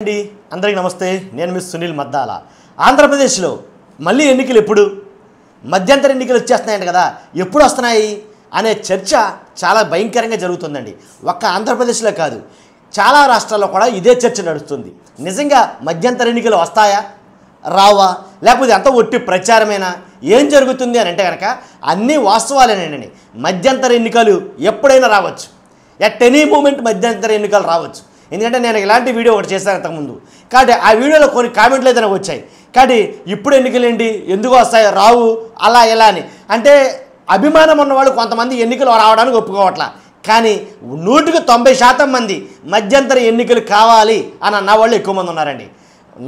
అండి అందరికీ నమస్తే. నేను మిస్ సునీల్ మద్దాల. ఆంధ్రప్రదేశ్లో మళ్ళీ ఎన్నికలు ఎప్పుడు, మధ్యంతర ఎన్నికలు వచ్చేస్తున్నాయంట కదా, ఎప్పుడు వస్తున్నాయి అనే చర్చ చాలా భయంకరంగా జరుగుతుందండి. ఒక్క ఆంధ్రప్రదేశ్లో కాదు, చాలా రాష్ట్రాల్లో కూడా ఇదే చర్చ నడుస్తుంది. నిజంగా మధ్యంతర ఎన్నికలు వస్తాయా, రావా, లేకపోతే ఎంత ఒట్టి ప్రచారమేనా, ఏం జరుగుతుంది అని అంటే కనుక అన్నీ వాస్తవాలేనండి. మధ్యంతర ఎన్నికలు ఎప్పుడైనా రావచ్చు, ఎట్ ఎనీ మూమెంట్ మధ్యంతర ఎన్నికలు రావచ్చు. ఎందుకంటే నేను ఇలాంటి వీడియో ఒకటి చేశాను ఇంతకుముందు. కాబట్టి ఆ వీడియోలో కొన్ని కామెంట్లు అయితే నాకు వచ్చాయి. కాబట్టి ఇప్పుడు ఎన్నికలు ఏంటి, ఎందుకు వస్తాయి, రావు, అలా ఎలా అని. అంటే అభిమానం ఉన్నవాళ్ళు కొంతమంది ఎన్నికలు రావడానికి ఒప్పుకోవట్లా. కానీ 100% మంది మధ్యంతర ఎన్నికలు కావాలి అని అన్నవాళ్ళు ఎక్కువ మంది ఉన్నారండి.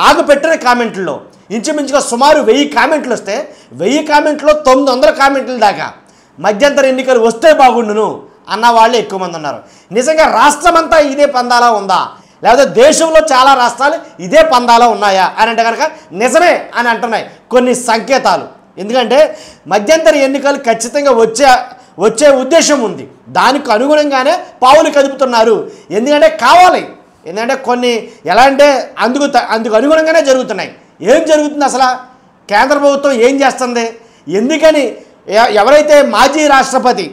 నాకు పెట్టిన కామెంట్లలో ఇంచుమించుగా సుమారు 1000 కామెంట్లు వస్తే 1000 కామెంట్లో 900 కామెంట్ల దాకా మధ్యంతర ఎన్నికలు వస్తే బాగుండును అన్న వాళ్ళే ఎక్కువ మంది ఉన్నారు. నిజంగా రాష్ట్రమంతా ఇదే పందాలా ఉందా, లేకపోతే దేశంలో చాలా రాష్ట్రాలు ఇదే పందాలా ఉన్నాయా అని అంటే కనుక నిజమే అని అంటున్నాయి కొన్ని సంకేతాలు. ఎందుకంటే మధ్యంతర ఎన్నికలు ఖచ్చితంగా వచ్చే ఉద్దేశం ఉంది. దానికి అనుగుణంగానే పావులు కదుపుతున్నారు. ఎందుకంటే కావాలి, ఎందుకంటే కొన్ని ఎలా అంటే అందుకు అనుగుణంగానే జరుగుతున్నాయి. ఏం జరుగుతుంది అసలు, కేంద్ర ప్రభుత్వం ఏం చేస్తుంది, ఎందుకని ఎవరైతే మాజీ రాష్ట్రపతి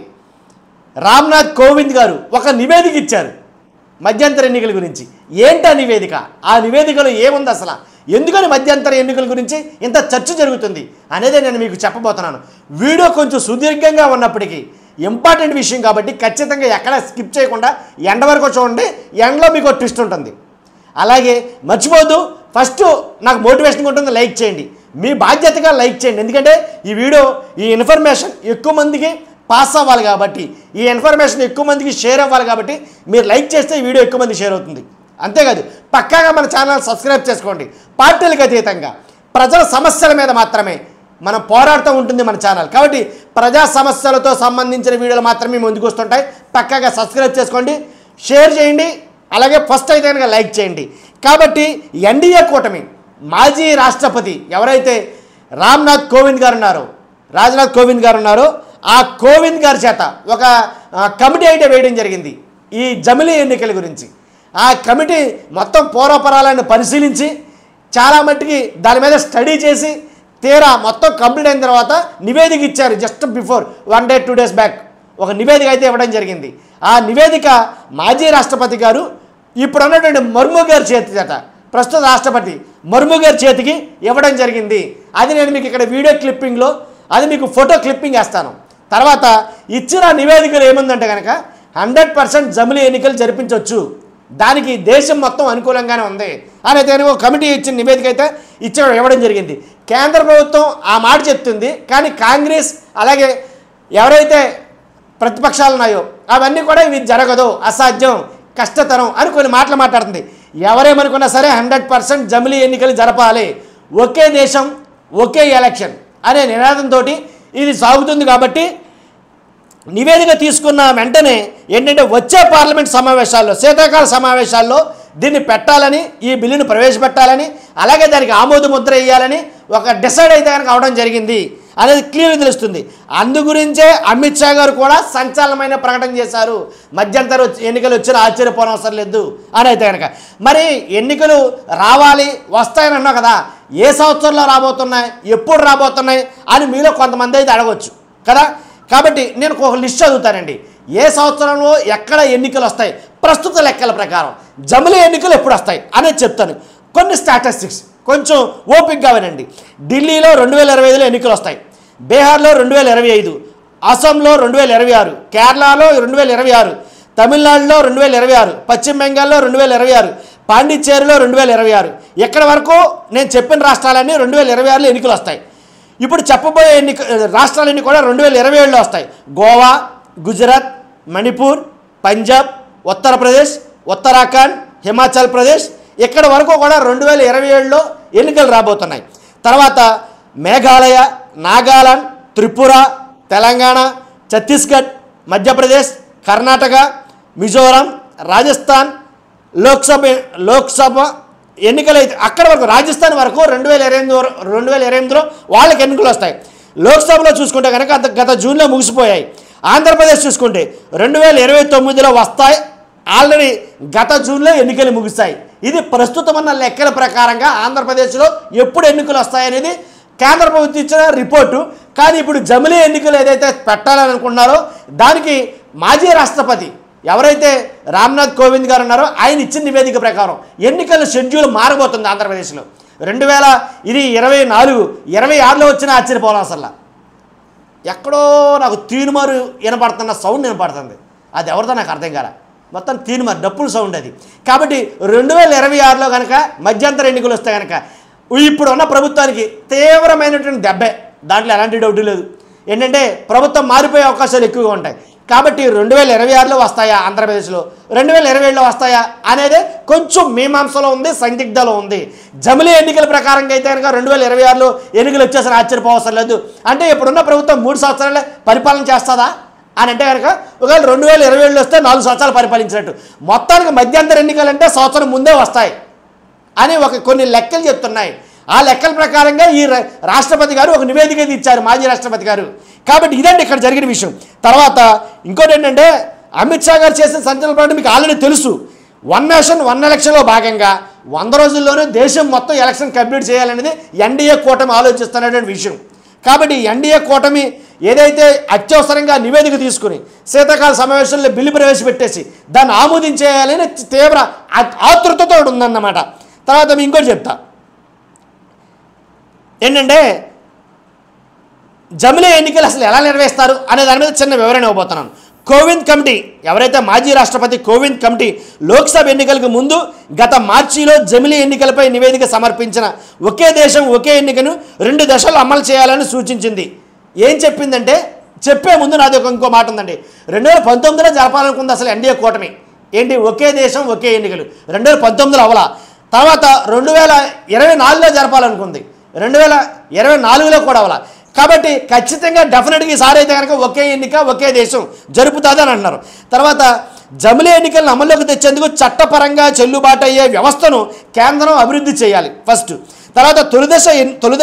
రామ్నాథ్ కోవింద్ గారు ఒక నివేదిక ఇచ్చారు మధ్యంతర ఎన్నికల గురించి. ఏంటి ఆ నివేదిక, ఆ నివేదికలో ఏముంది అసలు, ఎందుకని మధ్యంతర ఎన్నికల గురించి ఇంత చర్చ జరుగుతుంది అనేదే నేను మీకు చెప్పబోతున్నాను. వీడియో కొంచెం సుదీర్ఘంగా ఉన్నప్పటికీ ఇంపార్టెంట్ విషయం కాబట్టి ఖచ్చితంగా ఎక్కడ స్కిప్ చేయకుండా ఎండ వరకు చూడండి. ఎండలో మీకు ట్విస్ట్ ఉంటుంది. అలాగే మర్చిపోద్దు, ఫస్ట్ నాకు మోటివేషన్గా ఉంటుంది, లైక్ చేయండి. మీ బాధ్యతగా లైక్ చేయండి. ఎందుకంటే ఈ ఇన్ఫర్మేషన్ ఎక్కువ మందికి పాస్ అవ్వాలి కాబట్టి, ఈ ఇన్ఫర్మేషన్ ఎక్కువ మందికి షేర్ అవ్వాలి కాబట్టి మీరు లైక్ చేస్తే ఈ వీడియో ఎక్కువ మంది షేర్ అవుతుంది. అంతేకాదు పక్కాగా మన ఛానల్ సబ్స్క్రైబ్ చేసుకోండి. పార్టీలకు అతీతంగా ప్రజల సమస్యల మీద మాత్రమే మనం పోరాడుతూ ఉంటుంది మన ఛానల్. కాబట్టి ప్రజా సమస్యలతో సంబంధించిన వీడియోలు మాత్రమే ముందుకు వస్తుంటాయి. పక్కాగా సబ్స్క్రైబ్ చేసుకోండి, షేర్ చేయండి, అలాగే ఫస్ట్ అయితే కనుక లైక్ చేయండి. కాబట్టి ఎన్డీఏ కూటమి మాజీ రాష్ట్రపతి ఎవరైతే రామ్నాథ్ కోవింద్ గారు ఉన్నారో ఆ కోవింద్ గారి చేత ఒక కమిటీ అయితే వేయడం జరిగింది ఈ జమిలీ ఎన్నికల గురించి. ఆ కమిటీ మొత్తం పూర్వపరాలను పరిశీలించి చాలా మట్టుకి దాని మీద స్టడీ చేసి తీరా మొత్తం కంప్లీట్ అయిన తర్వాత నివేదిక ఇచ్చారు. Just before 1 day 2 days back ఒక నివేదిక అయితే ఇవ్వడం జరిగింది. ఆ నివేదిక మాజీ రాష్ట్రపతి గారు ఇప్పుడు ఉన్నటువంటి ముర్ము గారి చేతి ప్రస్తుత రాష్ట్రపతి ముర్ము గారి చేతికి ఇవ్వడం జరిగింది. అది నేను మీకు ఇక్కడ వీడియో క్లిప్పింగ్లో అది మీకు ఫోటో క్లిప్పింగ్ వేస్తాను. తర్వాత ఇచ్చిన నివేదికలు ఏముందంటే కనుక 100% జమిలీ ఎన్నికలు జరిపించవచ్చు, దానికి దేశం మొత్తం అనుకూలంగానే ఉంది అనేది ఒక కమిటీ ఇచ్చిన నివేదిక అయితే ఇవ్వడం జరిగింది. కేంద్ర ప్రభుత్వం ఆ మాట చెప్తుంది, కానీ కాంగ్రెస్ అలాగే ఎవరైతే ప్రతిపక్షాలు ఉన్నాయో అవన్నీ కూడా ఇవి జరగదు, అసాధ్యం, కష్టతరం అని కొన్ని మాటలు మాట్లాడుతుంది. ఎవరేమనుకున్నా సరే 100% జమిలీ ఎన్నికలు జరపాలి, ఒకే దేశం ఒకే ఎలక్షన్ అనే నినాదంతో ఇది సాగుతుంది. కాబట్టి నివేదిక తీసుకున్న వెంటనే ఏంటంటే వచ్చే పార్లమెంట్ సమావేశాల్లో, శీతాకాల సమావేశాల్లో దీన్ని పెట్టాలని, ఈ బిల్లును ప్రవేశపెట్టాలని, అలాగే దానికి ఆమోద ముద్ర వేయాలని ఒక డిసైడ్ అయితే కనుక అవడం జరిగింది అనేది క్లియర్గా తెలుస్తుంది. అందుగురించే అమిత్ షా గారు కూడా సంచలనమైన ప్రకటన చేశారు, మధ్యంతర ఎన్నికలు వచ్చిన ఆశ్చర్యపోనవసరం లేదు అని అయితే కనుక. మరి ఎన్నికలు రావాలి, వస్తాయని అన్నావు కదా, ఏ సంవత్సరంలో రాబోతున్నాయి, ఎప్పుడు రాబోతున్నాయి అని మీలో కొంతమంది అయితే అడగవచ్చు కదా. కాబట్టి నేను ఒక లిస్ట్ చదువుతానండి, ఏ సంవత్సరంలో ఎక్కడ ఎన్నికలు వస్తాయి, ప్రస్తుత లెక్కల ప్రకారం జమిలీ ఎన్నికలు ఎప్పుడు వస్తాయి అనేది చెప్తాను. కొన్ని స్టాటిస్టిక్స్ కొంచెం ఓపికగా వినండి. ఢిల్లీలో 2025లో ఎన్నికలు వస్తాయి, బీహార్లో 2025, అస్సాంలో 2026, కేరళలో 2026, తమిళనాడులో 2026, పశ్చిమ బెంగాల్లో 2026, పాండిచ్చేరిలో 2026. ఇక్కడ వరకు నేను చెప్పిన రాష్ట్రాలన్నీ 2026లో ఎన్నికలు వస్తాయి. ఇప్పుడు చెప్పబోయే రాష్ట్రాలన్నీ కూడా 2027లో వస్తాయి. గోవా, గుజరాత్, మణిపూర్, పంజాబ్, ఉత్తరప్రదేశ్, ఉత్తరాఖండ్, హిమాచల్ ప్రదేశ్ ఇక్కడ వరకు కూడా 2027లో ఎన్నికలు రాబోతున్నాయి. తర్వాత మేఘాలయ, నాగాలాండ్, త్రిపుర, తెలంగాణ, ఛత్తీస్గఢ్, మధ్యప్రదేశ్, కర్ణాటక, మిజోరాం, రాజస్థాన్ లోక్సభ ఎన్నికలు అయితే అక్కడ వరకు, రాజస్థాన్ వరకు 2028లో వాళ్ళకి ఎన్నికలు వస్తాయి. లోక్సభలో చూసుకుంటే కనుక గత జూన్లో ముగిసిపోయాయి. ఆంధ్రప్రదేశ్ చూసుకుంటే 2029లో వస్తాయి. ఆల్రెడీ గత జూన్లో ఎన్నికలు ముగిస్తాయి. ఇది ప్రస్తుతం ఉన్న లెక్కల ప్రకారంగా ఆంధ్రప్రదేశ్లో ఎప్పుడు ఎన్నికలు వస్తాయనేది కేంద్ర ప్రభుత్వం ఇచ్చిన రిపోర్టు. కానీ ఇప్పుడు జమిలీ ఎన్నికలు ఏదైతే పెట్టాలని అనుకున్నారో దానికి మాజీ రాష్ట్రపతి ఎవరైతే రామ్నాథ్ కోవింద్ గారు ఉన్నారో ఆయన ఇచ్చిన నివేదిక ప్రకారం ఎన్నికల షెడ్యూల్ మారబోతుంది ఆంధ్రప్రదేశ్లో. 2024-26లో వచ్చిన ఆశ్చర్యపోవడం అసలు. ఎక్కడో నాకు తీనుమారు వినపడుతున్న సౌండ్ వినపడుతుంది. అది ఎవరిదో నాకు అర్థం కాల. మొత్తం తీనుమారు డప్పుల సౌండ్ అది. కాబట్టి 2026లో కనుక మధ్యంతర ఎన్నికలు వస్తే కనుక ఇప్పుడు ఉన్న ప్రభుత్వానికి తీవ్రమైనటువంటి దెబ్బే, దాంట్లో ఎలాంటి డౌట్ లేదు. ఏంటంటే ప్రభుత్వం మారిపోయే అవకాశాలు ఎక్కువగా ఉంటాయి. కాబట్టి 2026లో వస్తాయా ఆంధ్రప్రదేశ్లో, 2027లో వస్తాయా అనేది కొంచెం మీమాంసలో ఉంది, సందిగ్ధలో ఉంది. జమిలీ ఎన్నికల ప్రకారంగా అయితే కనుక 2026లో ఎన్నికలు వచ్చేసరి ఆశ్చర్యపోవసరం లేదు. అంటే ఇప్పుడున్న ప్రభుత్వం 3 సంవత్సరాలే పరిపాలన చేస్తుందా అని అంటే కనుక ఒకవేళ 2027లో వస్తే 4 సంవత్సరాలు పరిపాలించినట్టు. మొత్తానికి మధ్యంతర ఎన్నికలు అంటే సంవత్సరం ముందే వస్తాయి అని కొన్ని లెక్కలు చెప్తున్నాయి. ఆ లెక్కల ప్రకారంగా ఈ రాష్ట్రపతి గారు ఒక నివేదిక ఇచ్చారు, మాజీ రాష్ట్రపతి గారు. కాబట్టి ఇదండి ఇక్కడ జరిగిన విషయం. తర్వాత ఇంకోటి ఏంటంటే అమిత్ షా గారు చేసిన సంచలన ప్రకటన మీకు ఆల్రెడీ తెలుసు. 1 నేషన్ 1 ఎలక్షన్లో భాగంగా 100 రోజుల్లోనే దేశం మొత్తం ఎలక్షన్ కంప్లీట్ చేయాలనేది ఎన్డీఏ కూటమి ఆలోచిస్తున్నటువంటి విషయం. కాబట్టి ఎన్డీఏ కూటమి ఏదైతే అత్యవసరంగా నివేదిక తీసుకుని శీతాకాల సమావేశంలో బిల్లు ప్రవేశపెట్టేసి దాన్ని ఆమోదించేయాలని తీవ్ర ఆతృతతో ఉందన్నమాట. తర్వాత మీ ఇంకోటి చెప్తా ఏంటంటే జమిలీ ఎన్నికలు అసలు ఎలా నిర్వహిస్తారు అనే దాని మీద చిన్న వివరణ ఇవ్వబోతున్నాను. కోవింద్ కమిటీ ఎవరైతే మాజీ రాష్ట్రపతి కోవింద్ కమిటీ లోక్సభ ఎన్నికలకు ముందు గత మార్చిలో జమిలీ ఎన్నికలపై నివేదిక సమర్పించిన ఒకే దేశం ఒకే ఎన్నికను 2 దశల్లో అమలు చేయాలని సూచించింది. ఏం చెప్పిందంటే చెప్పే ముందు నాది ఇంకో మాట ఉందండి. 2019లో జరపాలనుకుంది అసలు ఎన్డీఏ కూటమి. ఏంటి ఒకే దేశం ఒకే ఎన్నికలు 2019లో అవలా. తర్వాత 2024లో జరపాలనుకుంది, 2024లో కూడా అవలా. కాబట్టి ఖచ్చితంగా డెఫినెట్గా ఈసారి అయితే కనుక ఒకే ఎన్నిక ఒకే దేశం జరుపుతుందని అంటున్నారు. తర్వాత జమిలీ ఎన్నికలను అమల్లోకి తెచ్చేందుకు చట్టపరంగా చెల్లుబాటు అయ్యే వ్యవస్థను కేంద్రం అభివృద్ధి చేయాలి ఫస్ట్. తర్వాత తొలి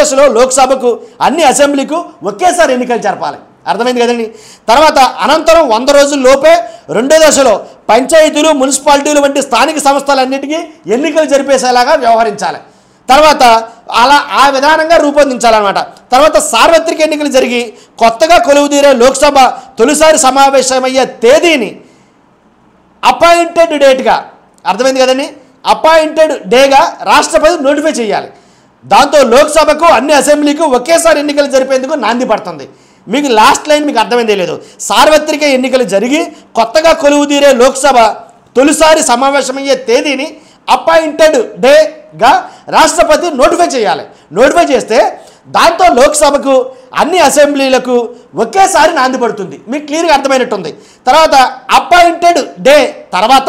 దశలో లోక్సభకు అన్ని అసెంబ్లీకు ఒకేసారి ఎన్నికలు జరపాలి. అర్థమైంది కదండి. తర్వాత అనంతరం 100 రోజుల లోపే రెండో దశలో పంచాయతీలు మున్సిపాలిటీలు వంటి స్థానిక సంస్థలన్నిటికీ ఎన్నికలు జరిపేసేలాగా వ్యవహరించాలి. తర్వాత ఆ విధానంగా రూపొందించాలన్నమాట. తర్వాత సార్వత్రిక ఎన్నికలు జరిగి కొత్తగా కొలువుదీరే లోక్సభ తొలిసారి సమావేశమయ్యే తేదీని అపాయింటెడ్ డేట్గా, అర్థమైంది కదండి, అపాయింటెడ్ డేగా రాష్ట్రపతి నోటిఫై చేయాలి. దాంతో లోక్సభకు అన్ని అసెంబ్లీకు ఒకేసారి ఎన్నికలు జరిపేందుకు నాంది పడుతుంది. మీకు లాస్ట్ లైన్ మీకు అర్థమైందే లేదు. సార్వత్రిక ఎన్నికలు జరిగి కొత్తగా కొలువుదీరే లోక్సభ తొలిసారి సమావేశమయ్యే తేదీని అపాయింటెడ్ డేగా రాష్ట్రపతి నోటిఫై చేయాలి. నోటిఫై చేస్తే దాంతో లోక్సభకు అన్ని అసెంబ్లీలకు ఒకేసారి నాంది పడుతుంది. మీకు క్లియర్గా అర్థమైనట్టుంది. తర్వాత అపాయింటెడ్ డే తర్వాత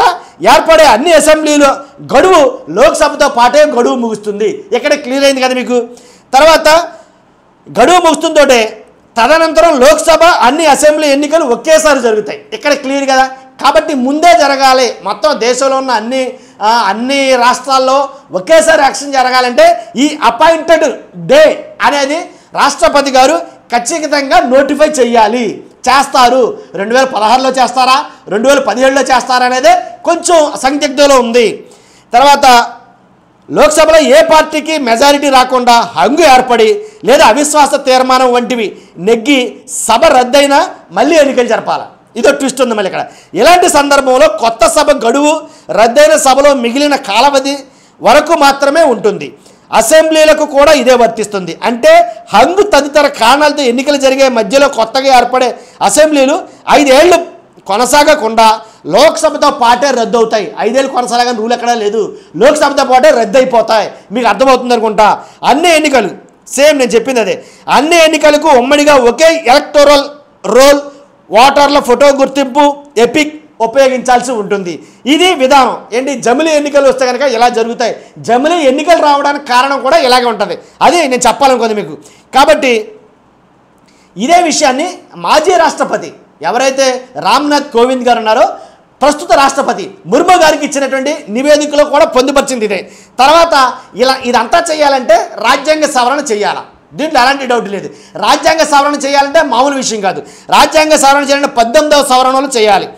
ఏర్పడే అన్ని అసెంబ్లీల గడువు లోక్సభతో పాటే గడువు ముగుస్తుంది. ఇక్కడ క్లియర్ అయింది కదా మీకు. తర్వాత గడువు ముగుస్తుందోటే తదనంతరం లోక్సభ అన్ని అసెంబ్లీ ఎన్నికలు ఒకేసారి జరుగుతాయి. ఇక్కడ క్లియర్ కదా. కాబట్టి ముందే జరగాలి. మొత్తం దేశంలో ఉన్న అన్ని రాష్ట్రాల్లో ఒకేసారి యాక్షన్ జరగాలంటే ఈ అపాయింటెడ్ డే అనేది రాష్ట్రపతి గారు ఖచ్చితంగా నోటిఫై చేయాలి. చేస్తారు. 2016లో చేస్తారా, 2017లో చేస్తారా అనేది కొంచెం సందిగ్ధంలో ఉంది. తర్వాత లోక్సభలో ఏ పార్టీకి మెజారిటీ రాకుండా హంగు ఏర్పడి లేదా అవిశ్వాస తీర్మానం వంటివి నెగ్గి సభ రద్దయినా మళ్ళీ ఎన్నికలు జరపాలి. ఇదో ట్విస్ట్ ఉంది మళ్ళీ ఇక్కడ. ఇలాంటి సందర్భంలో కొత్త సభ గడువు రద్దయిన సభలో మిగిలిన కాలావధి వరకు మాత్రమే ఉంటుంది. అసెంబ్లీలకు కూడా ఇదే వర్తిస్తుంది. అంటే హంగు తదితర కారణాలతో ఎన్నికలు జరిగే మధ్యలో కొత్తగా ఏర్పడే అసెంబ్లీలు 5 ఏళ్ళు కొనసాగకుండా లోక్సభతో పాటే రద్దు అవుతాయి. 5 ఏళ్ళు కొనసాగని రూల్ ఎక్కడా లేదు. లోక్సభతో పాటే రద్దు అయిపోతాయి. మీకు అర్థమవుతుంది అనుకుంటా. అన్ని ఎన్నికలు సేమ్ నేను చెప్పింది అదే. అన్ని ఎన్నికలకు ఉమ్మడిగా ఒకే ఎలక్టోరల్ రోల్, ఓటర్ల ఫోటో గుర్తింపు, ఎపిక్ ఉపయోగించాల్సి ఉంటుంది. ఇది విధానం. ఏంటి జమిలీ ఎన్నికలు వస్తే కనుక ఇలా జరుగుతాయి. జమిలీ ఎన్నికలు రావడానికి కారణం కూడా ఇలాగే ఉంటుంది. అది నేను చెప్పాలనుకుంది మీకు. కాబట్టి ఇదే విషయాన్ని మాజీ రాష్ట్రపతి ఎవరైతే రామ్నాథ్ కోవింద్ గారు ఉన్నారో ప్రస్తుత రాష్ట్రపతి ముర్ము గారికి ఇచ్చినటువంటి నివేదికలో కూడా పొందుపరిచింది ఇదే. తర్వాత ఇదంతా చేయాలంటే రాజ్యాంగ సవరణ చేయాలా, దీంట్లో ఎలాంటి డౌట్ లేదు. రాజ్యాంగ సవరణ చేయాలంటే మామూలు విషయం కాదు. రాజ్యాంగ సవరణ చేయాలంటే 18వ సవరణలు చేయాలి.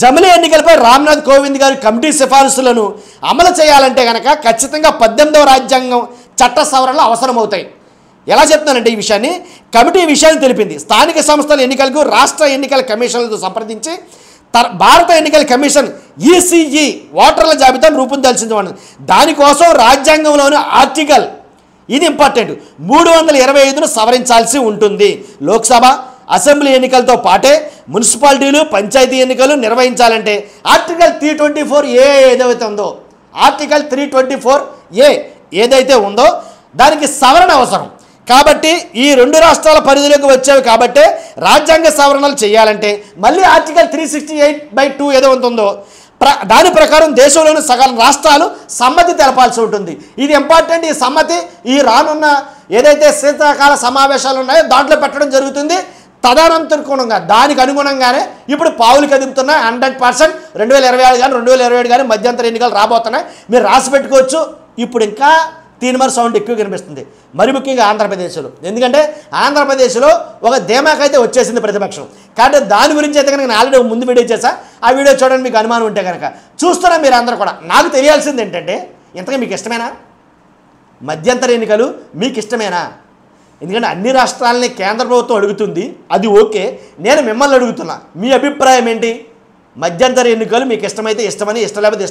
జమిలీ ఎన్నికలపై రామ్నాథ్ కోవింద్ గారి కమిటీ సిఫారసులను అమలు చేయాలంటే కనుక ఖచ్చితంగా 18వ రాజ్యాంగం చట్ట సవరణలు అవసరమవుతాయి. ఎలా చెప్తున్నానంటే ఈ విషయాన్ని, కమిటీ విషయాన్ని తెలిపింది. స్థానిక సంస్థల ఎన్నికలకు రాష్ట్ర ఎన్నికల కమిషన్లతో సంప్రదించి భారత ఎన్నికల కమిషన్ ఈసీఈ ఓటర్ల జాబితాను రూపొందాల్సింది ఉన్నది. దానికోసం రాజ్యాంగంలోని ఆర్టికల్, ఇది ఇంపార్టెంట్, 325ను సవరించాల్సి ఉంటుంది. లోక్సభ అసెంబ్లీ ఎన్నికలతో పాటే మున్సిపాలిటీలు పంచాయతీ ఎన్నికలు నిర్వహించాలంటే ఆర్టికల్ 324A ఏదైతే ఉందో, ఆర్టికల్ 324A ఏదైతే ఉందో దానికి సవరణ అవసరం. కాబట్టి ఈ 2 రాష్ట్రాల పరిధిలోకి వచ్చేవి కాబట్టే రాజ్యాంగ సవరణలు చేయాలంటే మళ్ళీ ఆర్టికల్ 368(2) ఏదో ఉంటుందో దాని ప్రకారం దేశంలోని సగం రాష్ట్రాలు సమ్మతి తెలపాల్సి ఉంటుంది. ఇది ఇంపార్టెంట్. ఈ సమ్మతి ఈ రానున్న ఏదైతే శీతాకాల సమావేశాలు ఉన్నాయో దాంట్లో పెట్టడం జరుగుతుంది. తదనంతరకుణంగా దానికి అనుగుణంగానే ఇప్పుడు పావులు కదుపుతున్నాయి. 100% 2026 కానీ 2027 కానీ మధ్యంతర ఎన్నికలు రాబోతున్నాయి. మీరు రాసి పెట్టుకోవచ్చు. ఇప్పుడు ఇంకా తీన్మర్ సౌండ్ ఎక్కువ కనిపిస్తుంది, మరి ముఖ్యంగా ఆంధ్రప్రదేశ్లో. ఎందుకంటే ఆంధ్రప్రదేశ్లో ఒక ధీమాకైతే వచ్చేసింది ప్రతిపక్షం. కాబట్టి దాని గురించి అయితే కనుక నేను ఆల్రెడీ ముందు వీడియో చేశా. ఆ వీడియో చూడండి, మీకు అనుమానం ఉంటే కనుక. చూస్తున్నా మీరు అందరూ కూడా. నాకు తెలియాల్సింది ఏంటంటే, ఇంతగా మీకు ఇష్టమేనా మధ్యంతర ఎన్నికలు? మీకు ఇష్టమేనా? ఎందుకంటే అన్ని రాష్ట్రాలని కేంద్ర ప్రభుత్వం అడుగుతుంది, అది ఓకే. నేను మిమ్మల్ని అడుగుతున్నా, మీ అభిప్రాయం ఏంటి? మధ్యంతర ఎన్నికలు మీకు ఇష్టమైతే ఇష్టమని, ఇష్టం లేకపోతే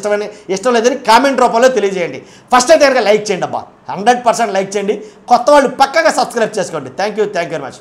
ఇష్టం లేదని కామెంట్ రూపంలో తెలియజేయండి. ఫస్ట్ అయితే కనుక లైక్ చేయండి అబ్బా, 100% లైక్ చేయండి. కొత్త వాళ్ళు పక్కగా సబ్స్క్రైబ్ చేసుకోండి. Thank you very much.